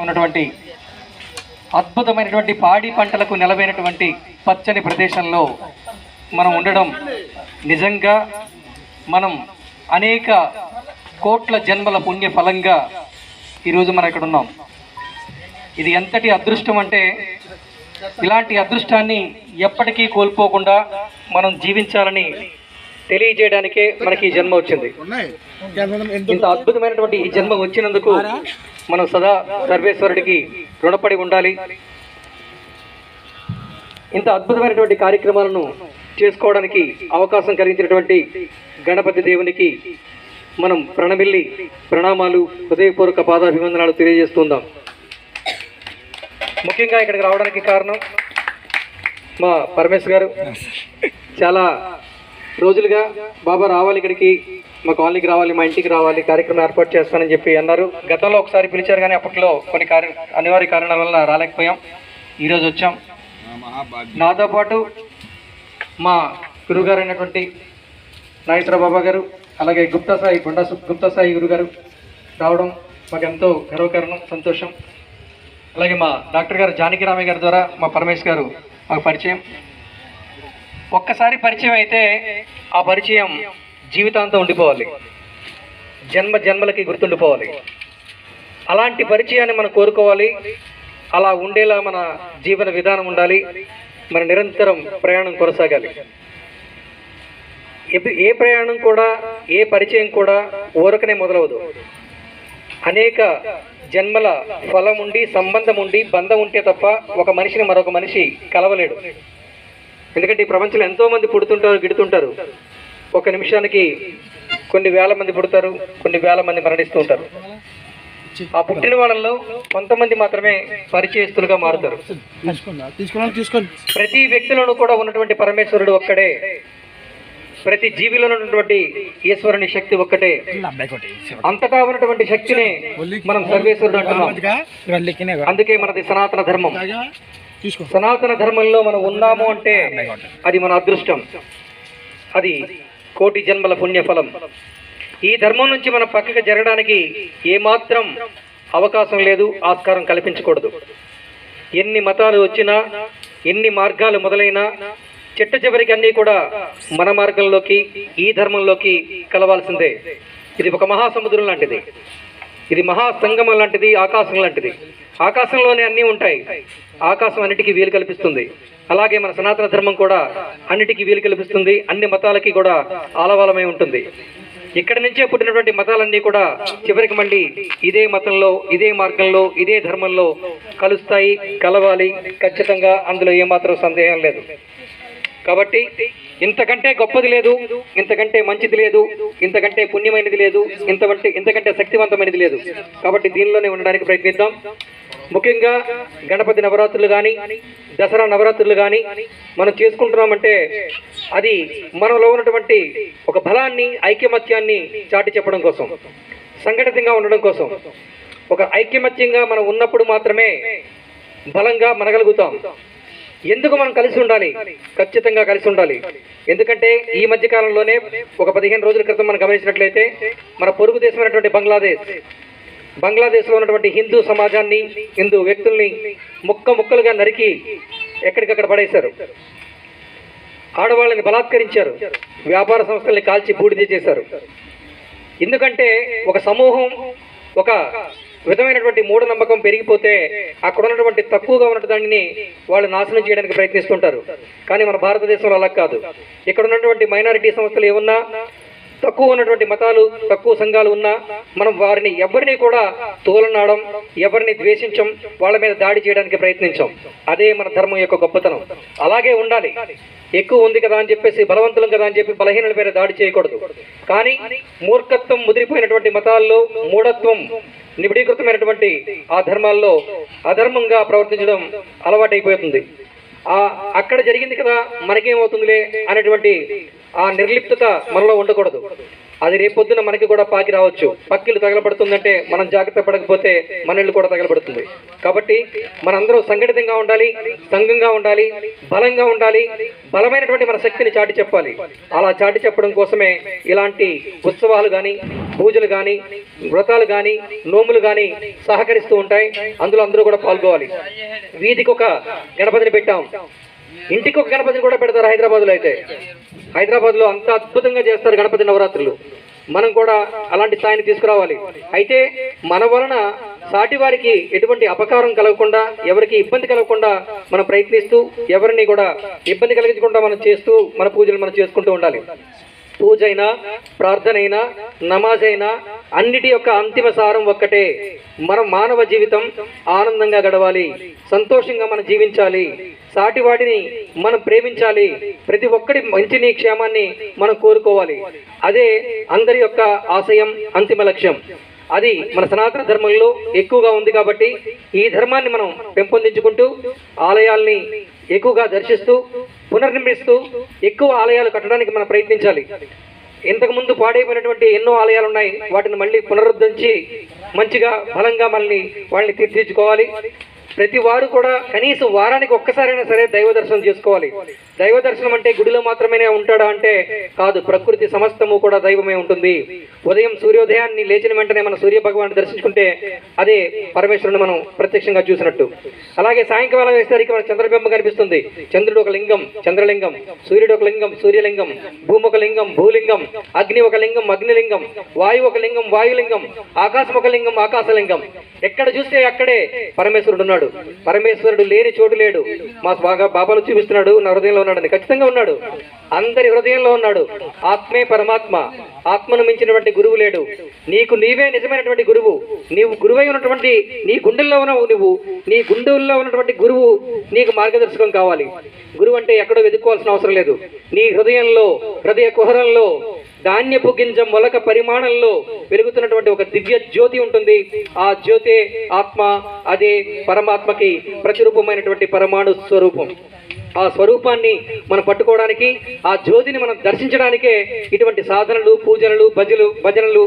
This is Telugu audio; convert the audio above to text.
ఉన్నటువంటి అద్భుతమైనటువంటి పాడి పంటలకు నెలవైనటువంటి పచ్చని ప్రదేశంలో మనం ఉండడం నిజంగా మనం అనేక కోట్ల జన్మల పుణ్య ఫలంగా ఈరోజు మనం ఇక్కడ ఉన్నాం. ఇది ఎంతటి అదృష్టం అంటే ఇలాంటి అదృష్టాన్ని ఎప్పటికీ కోల్పోకుండా మనం జీవించాలని తెలియజేయడానికే మనకి ఈ జన్మ వచ్చింది. ఇంత అద్భుతమైనటువంటి ఈ జన్మ వచ్చినందుకు మనం సదా సర్వేశ్వరుడికి రుణపడి ఉండాలి. ఇంత అద్భుతమైనటువంటి కార్యక్రమాలను చేసుకోవడానికి అవకాశం కలిగించినటువంటి గణపతి దేవునికి మనం ప్రణామాలు హృదయపూర్వక పాదాభివందనాలు తెలియజేస్తుందాం. ముఖ్యంగా ఇక్కడికి రావడానికి కారణం మా పరమేశ్ గారు చాలా రోజులుగా బాబా రావాలి, ఇక్కడికి మా కాలనీకి రావాలి, మా ఇంటికి రావాలి, కార్యక్రమం ఏర్పాటు చేస్తానని చెప్పి అన్నారు. గతంలో ఒకసారి పిలిచారు కానీ అప్పట్లో కొన్ని అనివార్య కారణాల వల్ల రాలేకపోయాం. ఈరోజు వచ్చాం. నాతో పాటు మా గురుగారు అయినటువంటి నాగేశ్వర బాబా గారు, అలాగే గుప్తా సాయి గురుగారు రావడం మాకు ఎంతో గర్వకారణం, సంతోషం. అలాగే మా డాక్టర్ గారు జానకిరామయ్య గారి ద్వారా మా పరమేశ్ గారు మాకు పరిచయం. ఒక్కసారి పరిచయం అయితే ఆ పరిచయం జీవితాంతం ఉండిపోవాలి, జన్మలకి గుర్తుండిపోవాలి. అలాంటి పరిచయాన్ని మనం కోరుకోవాలి. అలా ఉండేలా మన జీవన విధానం ఉండాలి. మన నిరంతరం ప్రయాణం కొనసాగాలి. ఏ ప్రయాణం కూడా, ఏ పరిచయం కూడా ఊరకనే మొదలవదు. అనేక జన్మల ఫలం ఉండి, సంబంధం ఉండి, బంధం ఉంటే తప్ప ఒక మనిషిని మరొక మనిషి కలవలేడు. ఎందుకంటే ఈ ప్రపంచంలో ఎంతోమంది పుడుతుంటారు, గిడుతుంటారు. ఒక నిమిషానికి కొన్ని వేల మంది పుడతారు, కొన్ని వేల మంది మరణిస్తూ ఉంటారు. ఆ పుట్టిన వాళ్ళల్లో కొంతమంది మాత్రమే పరిచయస్తులుగా మారుతారు. ప్రతి వ్యక్తిలోనూ కూడా ఉన్నటువంటి పరమేశ్వరుడు ఒక్కడే. ప్రతి జీవిలో ఉన్నటువంటి ఈశ్వరుని శక్తి ఒక్కటే. అంతటా ఉన్నటువంటి శక్తిని మనం సర్వేశ్వరుడు అంటున్నాం. అందుకే మనది సనాతన ధర్మం. సనాతన ధర్మంలో మనం ఉన్నాము అంటే అది మన అదృష్టం, అది కోటి జన్మల పుణ్యఫలం. ఈ ధర్మం నుంచి మనం పక్కకి జరగడానికి ఏమాత్రం అవకాశం లేదు, ఆస్కారం కల్పించకూడదు. ఎన్ని మతాలు వచ్చినా, ఎన్ని మార్గాలు మొదలైనా చిట్ట చివరికి అన్నీ కూడా మన మార్గంలోకి, ఈ ధర్మంలోకి కలవాల్సిందే. ఇది ఒక మహాసముద్రం లాంటిది, ఇది మహాసంగమం లాంటిది, ఆకాశం లాంటిది. ఆకాశంలోనే అన్నీ ఉంటాయి, ఆకాశం అన్నిటికీ వీలు కల్పిస్తుంది. అలాగే మన సనాతన ధర్మం కూడా అన్నిటికీ వీలు కల్పిస్తుంది, అన్ని మతాలకి కూడా ఆలవాలమై ఉంటుంది. ఇక్కడి నుంచే పుట్టినటువంటి మతాలన్నీ కూడా చివరికి మళ్ళీ ఇదే మతంలో, ఇదే మార్గంలో, ఇదే ధర్మంలో కలుస్తాయి, కలవాలి ఖచ్చితంగా. అందులో ఏమాత్రం సందేహం లేదు. కాబట్టి ఇంతకంటే గొప్పది లేదు, ఇంతకంటే మంచిది లేదు, ఇంతకంటే పుణ్యమైనది లేదు, ఇంతకంటే శక్తివంతమైనది లేదు. కాబట్టి దీనిలోనే ఉండడానికి ప్రయత్నిద్దాం. ముఖ్యంగా గణపతి నవరాత్రులు కానీ, దసరా నవరాత్రులు కానీ మనం చేసుకుంటున్నామంటే అది మనలో ఉన్నటువంటి ఒక బలాన్ని, ఐకమత్యాన్ని చాటి చెప్పడం కోసం, సంఘటితంగా ఉండడం కోసం. ఒక ఐకమత్యంగా మనం ఉన్నప్పుడు మాత్రమే బలంగా మనగలుగుతాం. ఎందుకు మనం కలిసి ఉండాలి? ఖచ్చితంగా కలిసి ఉండాలి. ఎందుకంటే ఈ మధ్య కాలంలోనే ఒక 15 రోజుల క్రితం మనం గమనించినట్లయితే మన పొరుగు దేశమైనటువంటి బంగ్లాదేశ్లో ఉన్నటువంటి హిందూ సమాజాన్ని, హిందూ వ్యక్తుల్ని ముక్కలుగా నరికి ఎక్కడికక్కడ పడేశారు. ఆడవాళ్ళని బలాత్కరించారు, వ్యాపార సంస్థల్ని కాల్చి బూడిద చేశారు. ఎందుకంటే ఒక సమూహం, ఒక విధమైనటువంటి మూఢనమ్మకం పెరిగిపోతే అక్కడ ఉన్నటువంటి తక్కువగా ఉన్న దానిని వాళ్ళు నాశనం చేయడానికి ప్రయత్నిస్తుంటారు. కానీ మన భారతదేశంలో అలా కాదు. ఇక్కడ ఉన్నటువంటి మైనారిటీ సంస్థలు ఏమన్నా, తక్కువ ఉన్నటువంటి మతాలు, తక్కువ సంఘాలు ఉన్నా మనం వారిని ఎవరిని కూడా తోలనాడం, ఎవరిని ద్వేషించం, వాళ్ళ మీద దాడి చేయడానికి ప్రయత్నించాం. అదే మన ధర్మం యొక్క గొప్పతనం. అలాగే ఉండాలి. ఎక్కువ ఉంది కదా అని చెప్పేసి, బలవంతులం కదా అని చెప్పి బలహీనుల మీద దాడి చేయకూడదు. కానీ మూర్ఖత్వం ముదిరిపోయినటువంటి మతాల్లో, మూఢత్వం నిబిడీకృతమైనటువంటి ఆ ధర్మాల్లో అధర్మంగా ప్రవర్తించడం అలవాటైపోతుంది. అక్కడ జరిగింది కదా మనకేమవుతుందిలే అనేటువంటి ఆ నిర్లిప్తత మనలో ఉండకూడదు. అది రేపొద్దున మనకి కూడా పాకి రావచ్చు. పక్కిలు తగలబడుతుందంటే మనం జాగ్రత్త పడకపోతే మన ఇల్లు కూడా తగలబడుతుంది. కాబట్టి మనందరూ సంఘటితంగా ఉండాలి, సంఘంగా ఉండాలి, బలంగా ఉండాలి, బలమైనటువంటి మన శక్తిని చాటి చెప్పాలి. అలా చాటి చెప్పడం కోసమే ఇలాంటి ఉత్సవాలు కానీ, పూజలు కానీ, వ్రతాలు కానీ, నోములు కానీ సహకరిస్తూ ఉంటాయి. అందులో అందరూ కూడా పాల్గొవాలి. వీధికి ఒక గణపతిని పెట్టాం, ఇంటికి ఒక గణపతిని కూడా పెడతారు. హైదరాబాద్లో అయితే, హైదరాబాద్లో అంత అద్భుతంగా చేస్తారు గణపతి నవరాత్రులు. మనం కూడా అలాంటి స్థాయిని తీసుకురావాలి. అయితే మన వలన సాటి వారికి ఎటువంటి అపకారం కలగకుండా, ఎవరికి ఇబ్బంది కలగకుండా మనం ప్రయత్నిస్తూ, ఎవరిని కూడా ఇబ్బంది కలిగించకుండా మనం చేస్తూ మన పూజలు మనం చేసుకుంటూ ఉండాలి. పూజ అయినా, ప్రార్థన అయినా, నమాజ్ అయినా అన్నిటి యొక్క అంతిమ సారం ఒక్కటే. మనం మానవ జీవితం ఆనందంగా గడవాలి, సంతోషంగా మనం జీవించాలి, సాటి వాటిని మనం ప్రేమించాలి, ప్రతి ఒక్కడి మంచిని క్షేమాన్ని మనం కోరుకోవాలి. అదే అందరి యొక్క ఆశయం, అంతిమ లక్ష్యం. అది మన సనాతన ధర్మంలో ఎక్కువగా ఉంది. కాబట్టి ఈ ధర్మాన్ని మనం పెంపొందించుకుంటూ, ఆలయాల్ని ఎక్కువగా దర్శిస్తూ, పునర్నిర్మిస్తూ, ఎక్కువ ఆలయాలు కట్టడానికి మనం ప్రయత్నించాలి. ఇంతకుముందు పాడైపోయినటువంటి ఎన్నో ఆలయాలు ఉన్నాయి, వాటిని మళ్ళీ పునరుద్ధరించి మంచిగా బలంగా వాళ్ళని తీర్చిదిద్దుకోవాలి. ప్రతి వారు కూడా కనీసం వారానికి ఒక్కసారైనా సరే దైవ దర్శనం చేసుకోవాలి. దైవ దర్శనం అంటే గుడిలో మాత్రమే ఉంటాడా అంటే కాదు, ప్రకృతి సమస్తము కూడా దైవమే ఉంటుంది. ఉదయం సూర్యోదయాన్ని లేచిన వెంటనే మన సూర్య భగవాన్ని దర్శించుకుంటే అదే పరమేశ్వరుని మనం ప్రత్యక్షంగా చూసినట్టు. అలాగే సాయంకాలం వేసరికి మన చంద్రబింబం కనిపిస్తుంది. చంద్రుడు ఒక లింగం, చంద్రలింగం, సూర్యుడు ఒక లింగం, సూర్యలింగం, భూమి ఒక లింగం, భూలింగం, అగ్ని ఒక లింగం, అగ్నిలింగం, వాయువు ఒక లింగం, వాయులింగం, ఆకాశం ఒక లింగం, ఆకాశలింగం. ఎక్కడ చూస్తే అక్కడే పరమేశ్వరుడు ఉన్నాడు. పరమేశ్వరుడు లేని చోటు లేడు. మా బాబాలు చూపిస్తున్నాడు, నా హృదయంలో ఉన్నాడని. ఖచ్చితంగా ఉన్నాడు, అందరి హృదయంలో ఉన్నాడు. ఆత్మే పరమాత్మ. ఆత్మను మించినటువంటి గురువు లేడు. నీకు నీవే నిజమైనటువంటి గురువు. నీవు గురువై ఉన్నటువంటి నీ గుండెల్లో ఉన్నావు. నీ గుండెల్లో ఉన్నటువంటి గురువు నీకు మార్గదర్శకం కావాలి. గురువు అంటే ఎక్కడో వెతుక్కోవాల్సిన అవసరం లేదు. నీ హృదయంలో, హృదయ కుహరంలో, ధాన్యపు గింజ మొలక పరిమాణంలో వెలుగుతున్నటువంటి ఒక దివ్య జ్యోతి ఉంటుంది. ఆ జ్యోతే ఆత్మ. అదే పరమాత్మకి ప్రతిరూపమైనటువంటి పరమాణు స్వరూపం. ఆ స్వరూపాన్ని మనం పట్టుకోవడానికి, ఆ జ్యోతిని మనం దర్శించడానికే ఇటువంటి సాధనలు, పూజలు, భజనలు